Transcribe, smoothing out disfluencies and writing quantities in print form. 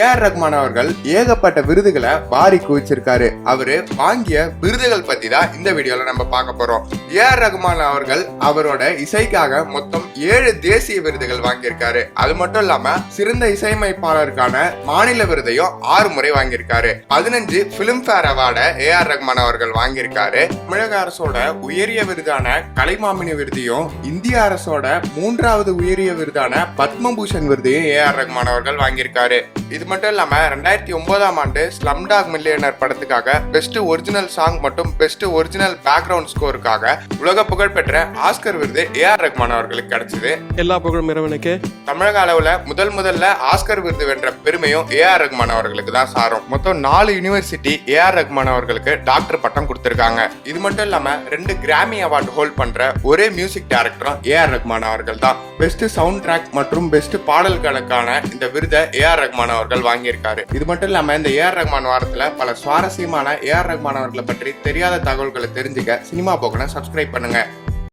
AR Rahman அவர்கள் ஏகப்பட்ட விருதுகளை வாரி குவிச்சிருக்காரு. அவரு வாங்கிய விருதுகள் பத்தி தான் இந்த வீடியோல நம்ம பார்க்க போறோம். ஏஆர் ரஹ்மான் அவர்கள் அவரோட இசைக்காக மொத்தம் 7 தேசிய விருதுகள் வாங்கியிருக்காரு. அது மட்டும் இல்லாம சிறந்த இசையமைப்பாளருக்கான மாநில விருதையும் 6 முறை வாங்கியிருக்காரு. 15 பிலிம்பேர் அவார்டை ஏஆர் ரஹ்மான் அவர்கள் வாங்கியிருக்காரு. தமிழக அரசோட உயரிய விருதான கலைமாமணி விருதையும் இந்திய அரசோட 3வது உயரிய விருதான பத்மபூஷன் விருதையும் ஏஆர் ரஹ்மான் அவர்கள் வாங்கியிருக்காரு. இது மட்டும் இல்லாம 2009ஆம் ஆண்டு ஸ்லம்டாக் மில்லியனர் படத்துக்காக பெஸ்ட் ஒரிஜினல் சாங் மற்றும் பெஸ்ட் ஒரிஜினல் பேக்ரவுண்ட் ஸ்கோருக்காக உலக புகழ்பெற்ற ஆஸ்கர் விருது ஏஆர் ரஹ்மான் அவர்களுக்கு கிடைச்சது. எல்லா புகழும் இறைவனுக்கு. தமிழக அளவுல முதல்ல ஆஸ்கர் விருது வென்ற பெருமையும் ஏஆர் ரஹ்மான் அவர்களுக்கு தான் சாரும். மொத்தம் 4 யூனிவர்சிட்டி ஏஆர் ரஹ்மான் அவர்களுக்கு டாக்டர் பட்டம் கொடுத்திருக்காங்க. இது மட்டும் இல்லாம 2 கிராமி அவார்டு ஹோல்ட் பண்ற ஒரே மியூசிக் டைரக்டரும் ஏஆர் ரஹ்மான் அவர்கள் தான். பெஸ்ட் சவுண்ட் ட்ராக் மற்றும் பெஸ்ட் பாடல்களுக்கான இந்த விருதை ஏஆர் ரஹ்மான் அவர்கள் வாங்கியிருக்காரு. இது மட்டும் இல்லாம இந்த ஏஆர் ரஹ்மான் வாரத்துல பல சுவாரஸ்யமான ஏஆர் ரஹ்மான் அவர்களை பற்றி தெரியாத தகவல்களை தெரிஞ்சுக்க சினிமா போக்கனை சப்ஸ்கிரைப் பண்ணுங்க.